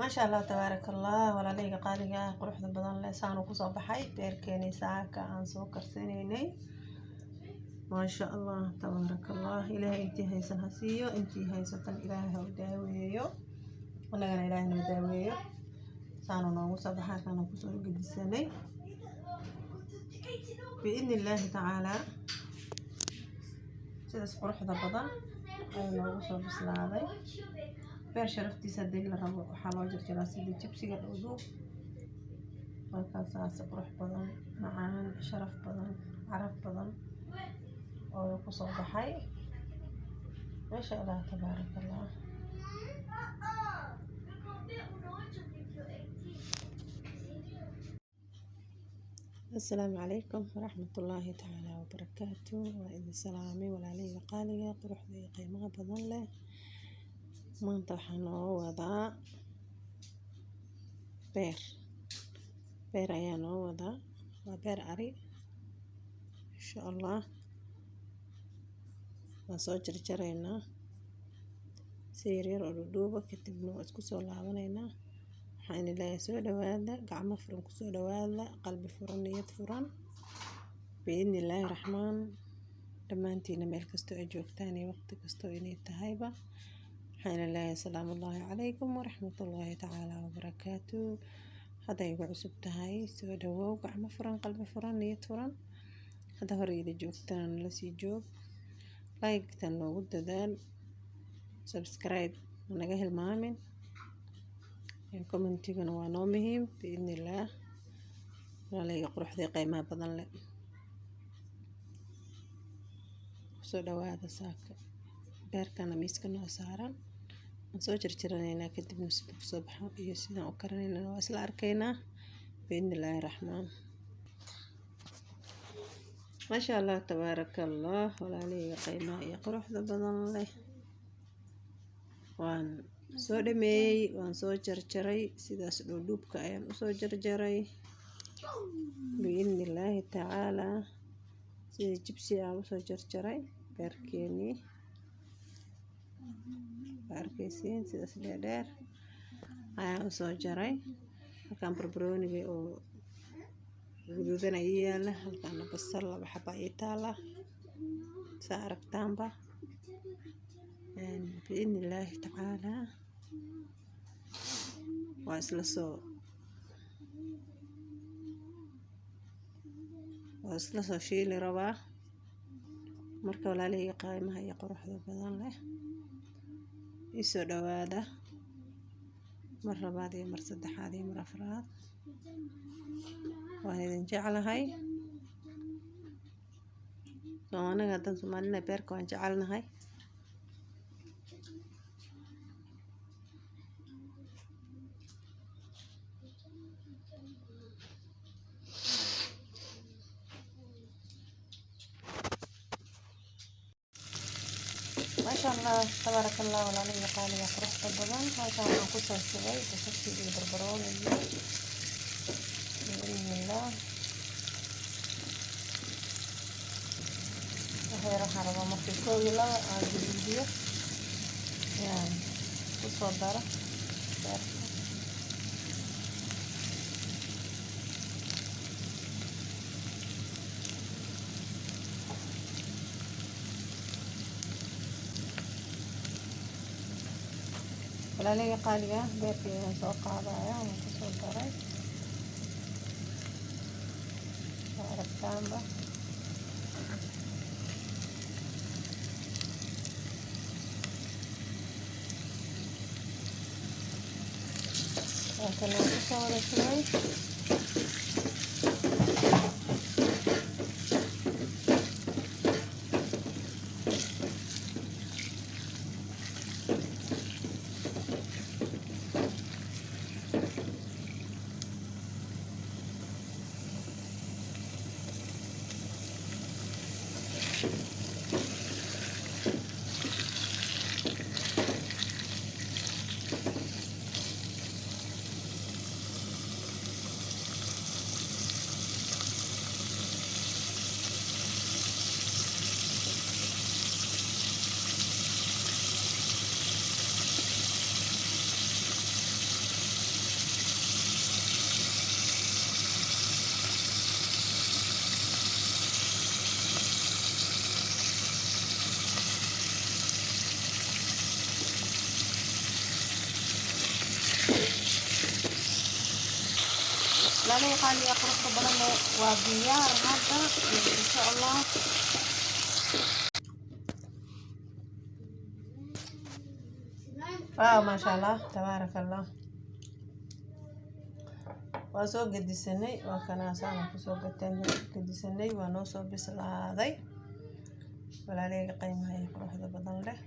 maasha allah tabaaraka allah walaaleyga qaaliga ah quruxda badan leh saanu kusoo baxay beerkeeni saaka aan soo karsanaynay maasha allah tabaaraka allah ilaahay intii haysan ha siiyo intii haysatan ilaahay ha u daaweeyo annagana ilaahay noo daaweeyo saanu noogu soo baxay kana kusoo gedisanay biidni illaahi tacaalaa sidaas quruxda badan ayuu noogu soo bislaaday beer sharaftiisa hadii la rabo waxaa loo jarjaraa sida jibsiga dhuudhuub markaasaas qurux badan macaan sharaf badan caraf badan oo ku soo baxay maasha allah tabaaraka allah السلام عليكم ورحمة الله تعالى وبركاته وإذا سلامي ولا لي قالية قروح ذي قيمة بدن له ما انطحنا وضع بير أيانا وضع وبير أري إن شاء الله نصوجر جرينا سيرير ودوبة كتبنا واسكسو لعبنينا حين لا يسوى دوالا قعمة فرن كسو دوالا قلب فرن نية فرن بإذن الله الرحمن لما انتينا ميل كستو أجوك تاني وقت كستو إني التهايبة حين الله السلام الله عليكم ورحمة الله تعالى وبركاته هذا يقع سبتهاي سوى دواو قعمة فرن قلب فرن نية فرن هذا هريد جوك تان لسي جوك لايك تانو ود دال سبسكرايب ونقاه المامن كومنتيغنا waa noo muhiim باذن الله walaalay quruxda qiimaha badan leh soo dhawaada saaka beerkana miiska noo saaran aan soo jarjaranayna kadibna sida ku soo baxo iyo sida u karinayna waa isla arkaynaa باذن الله الرحمن ما شاء الله تبارك الله walaalay qiimaha iyo quruxda badan leh waan soo dhameeyay waan soo jarjaray sidaas dhuudhuubka ayaan u soo jarjaray biidni illaahi tacaalaa sida jibsi aan u soo jarjaray beerkeeni arkaysiin sidaas dheer ayaan u soo jaray halkaan barbarooniga oo guduudan ay yaala halkaan basal laba xaba ay taala saa aragtaanba بإذن الله تعالى واسلا سو شيلي ربا marka walaalay qiimaha iyo quruxda badan leh isoo dhawaada mar labaad iyo mar saddexaad iyo mar afraad waan idin jeclahay anaga haddaan Soomaalina beerka waan jecelnahay ما شاء الله تبارك الله ولا لي قالي قروح بدن هذا أنا كنت أسوي بسكتي بالبربرون بإذن الله هاي راح أربع مرات كوي لا أجيبيه يعني تصدره walaalay qaaliga beerkeena soo qaadaya waan ku soo daray aragtaanba kana ku soo wada shubay لا لي قالي أخرج بدنا وبيار هذا إن شاء الله. ما شاء الله تبارك الله. وسوق قد السنة وكان أسامة سوق التاني قد السنة ونوصل بس هذا ولا لي قيمة يروح هذا بدن له.